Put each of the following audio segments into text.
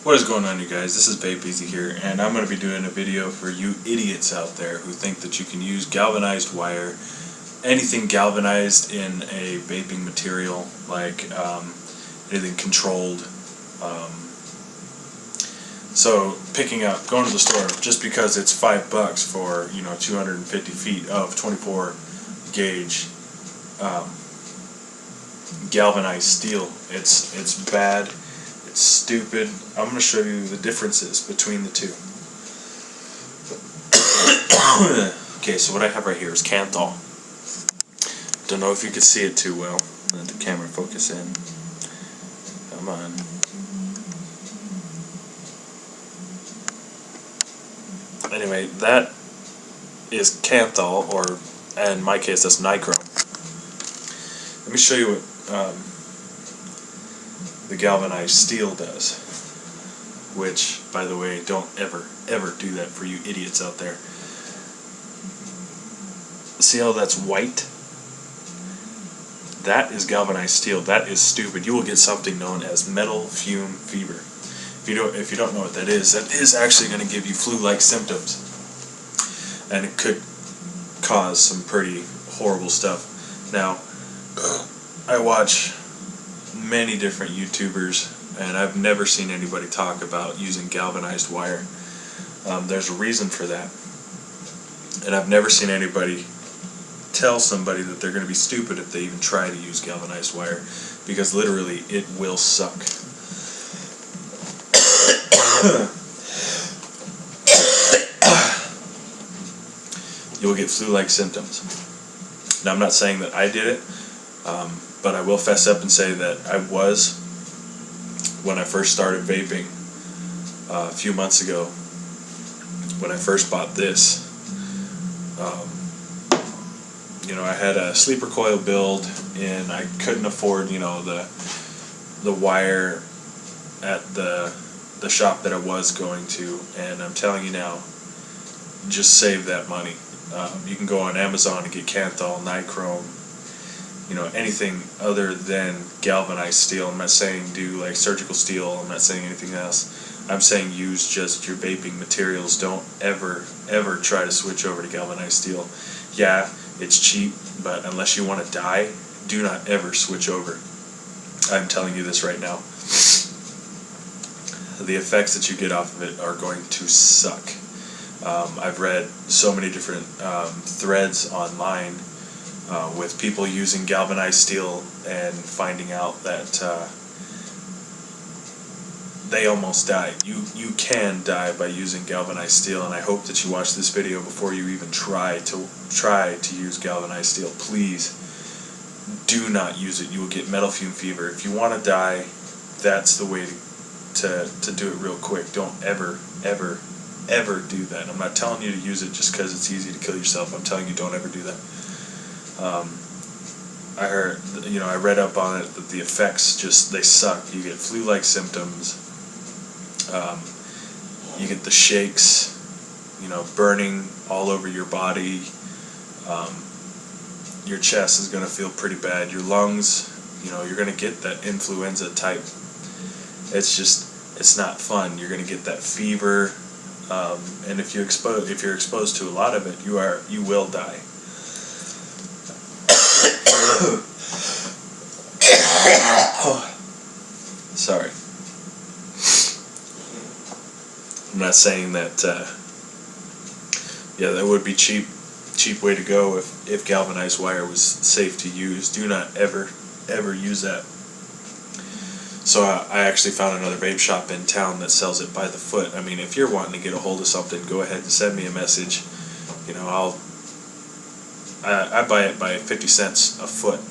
What is going on, you guys? This is Vape Easy here, and I'm going to be doing a video for you idiots out there who think that you can use galvanized wire, anything galvanized in a vaping material, like anything controlled. So picking up, going to the store just because it's $5 for 250 feet of 24 gauge galvanized steel. It's bad. It's stupid. I'm going to show you the differences between the two. Okay, so what I have right here is cant. Don't know if you can see it too well. Let the camera focus in. Come on. Anyway, that is canthal, or in my case that's nichrome. Let me show you what the galvanized steel does, which, by the way, don't ever do that for you idiots out there. See how that's white? That is galvanized steel. That is stupid. You will get something known as metal fume fever. If you don't know what that is actually going to give you flu-like symptoms, and it could cause some pretty horrible stuff. Now, I watch many different YouTubers, and I've never seen anybody talk about using galvanized wire. There's a reason for that, and I've never seen anybody tell somebody that they're going to be stupid if they even try to use galvanized wire, because literally it will suck. You will get flu-like symptoms. Now, I'm not saying that I did it, but I will fess up and say that I was, when I first started vaping a few months ago, when I first bought this. I had a sleeper coil build, and I couldn't afford, the wire at the shop that I was going to, and I'm telling you now, just save that money. You can go on Amazon and get canthal, nichrome, anything other than galvanized steel. I'm not saying do like surgical steel, I'm not saying anything else. I'm saying use just your vaping materials. Don't ever try to switch over to galvanized steel. Yeah, it's cheap, but unless you want to die, do not ever switch over. I'm telling you this right now. The effects that you get off of it are going to suck. I've read so many different threads online with people using galvanized steel and finding out that they almost died. You can die by using galvanized steel, and I hope that you watch this video before you even try to use galvanized steel. Please do not use it. You will get metal fume fever. If you want to die, that's the way to do it real quick. Don't ever do that. I'm not telling you to use it just because it's easy to kill yourself. I'm telling you, don't ever do that. I read up on it that the effects they suck. You get flu-like symptoms. You get the shakes, burning all over your body. Your chest is going to feel pretty bad. Your lungs, you're going to get that influenza type. It's not fun. You're going to get that fever, and if you're exposed to a lot of it, you will die. Sorry. I'm not saying that. Yeah, that would be cheap way to go if galvanized wire was safe to use. Do not ever use that. So I actually found another vape shop in town that sells it by the foot. I mean, if you're wanting to get a hold of something, go ahead and send me a message. I buy it by 50 cents a foot.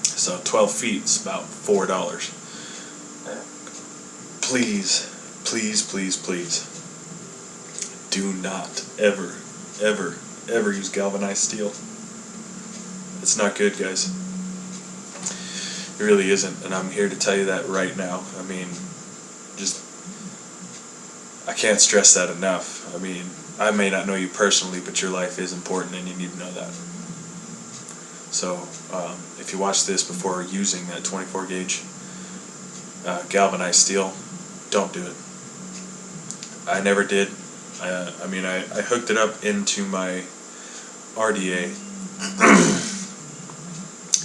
So 12 feet is about $4. Please do not ever use galvanized steel. It's not good, guys. It really isn't, and I'm here to tell you that right now. I mean, I can't stress that enough. I mean, I may not know you personally, but your life is important, and you need to know that. So if you watch this before using that 24 gauge galvanized steel, don't do it. I never did. I mean, I hooked it up into my RDA.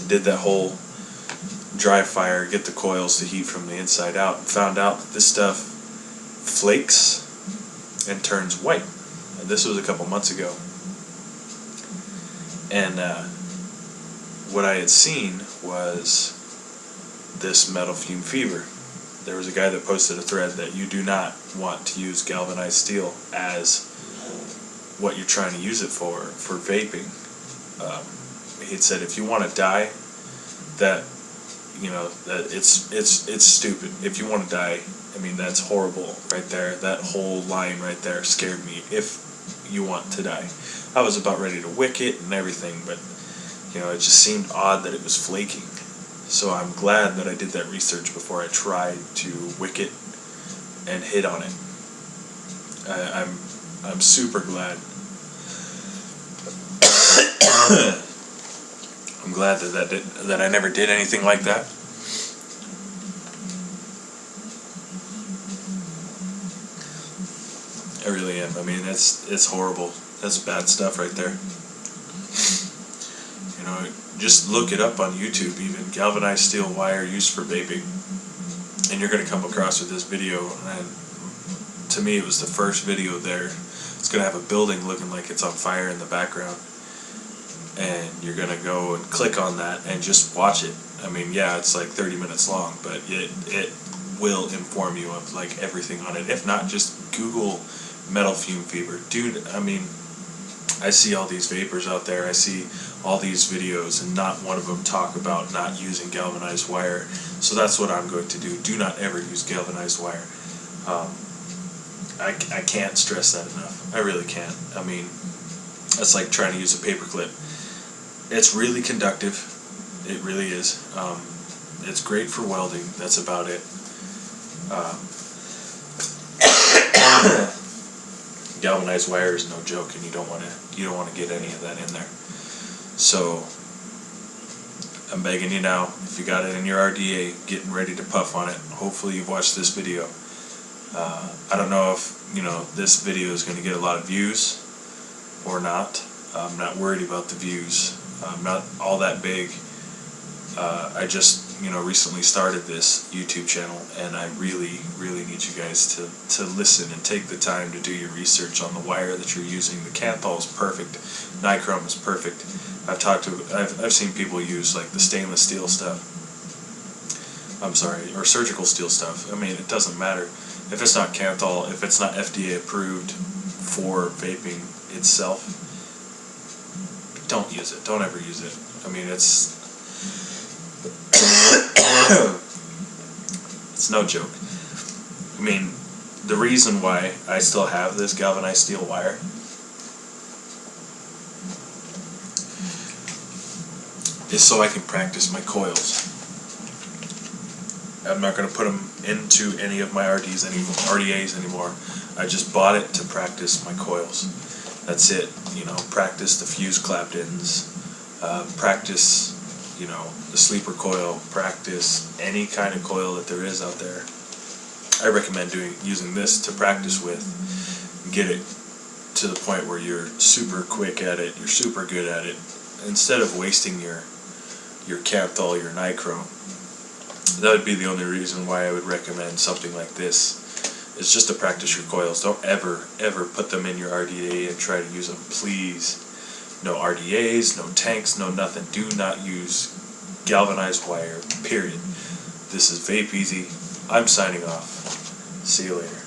Did that whole dry fire, get the coils to heat from the inside out, and found out that this stuff flakes and turns white. And this was a couple months ago. And what I had seen was this metal fume fever. There was a guy that posted a thread that you do not want to use galvanized steel as what you're trying to use it for vaping. He had said if you want to die, that that it's stupid. If you want to die, I mean, that's horrible right there. That whole line right there scared me. If you want to die, I was about ready to wick it and everything, but it just seemed odd that it was flaking. So I'm glad that I did that research before I tried to wick it and hit on it. I'm super glad. I'm glad that I never did anything like that. I really am. I mean, it's horrible. That's bad stuff right there. Just look it up on YouTube, even galvanized steel wire used for vaping, and you're going to come across with this video. And to me, it was the first video there. It's going to have a building looking like it's on fire in the background, and you're going to go and click on that and just watch it. I mean, yeah, it's like 30 minutes long, but it will inform you of like everything on it. If not, just Google metal fume fever. Dude, I mean, I see all these vapors out there. I see all these videos, and not one of them talk about not using galvanized wire. So that's what I'm going to do. Do not ever use galvanized wire. I can't stress that enough. I really can't. I mean, that's like trying to use a paper clip. It's really conductive. It really is. It's great for welding. That's about it. Galvanized wire is no joke, and you don't want to get any of that in there. So I'm begging you now, if you got it in your RDA, getting ready to puff on it. Hopefully you've watched this video. I don't know if this video is going to get a lot of views or not. I'm not worried about the views. I'm not all that big. I just recently started this YouTube channel, and I really need you guys to listen and take the time to do your research on the wire that you're using. The Canthol is perfect. Nichrome is perfect. I've seen people use like the stainless steel stuff. I'm sorry, or surgical steel stuff. I mean, it doesn't matter if it's not Canthol, if it's not FDA approved for vaping itself. Don't use it. Don't ever use it. I mean, it's no joke. I mean, the reason why I still have this galvanized steel wire is so I can practice my coils. I'm not going to put them into any of my RDAs anymore. I just bought it to practice my coils. That's it. Practice the fuse claptons, practice the sleeper coil, practice any kind of coil that there is out there. I recommend using this to practice with, get it to the point where you're super quick at it, you're super good at it, instead of wasting your Canthol, your Nichrome. That would be the only reason why I would recommend something like this. It's just to practice your coils. Don't ever put them in your RDA and try to use them, please. No RDAs, no tanks, no nothing. Do not use galvanized wire, period. This is Vape Easy. I'm signing off. See you later.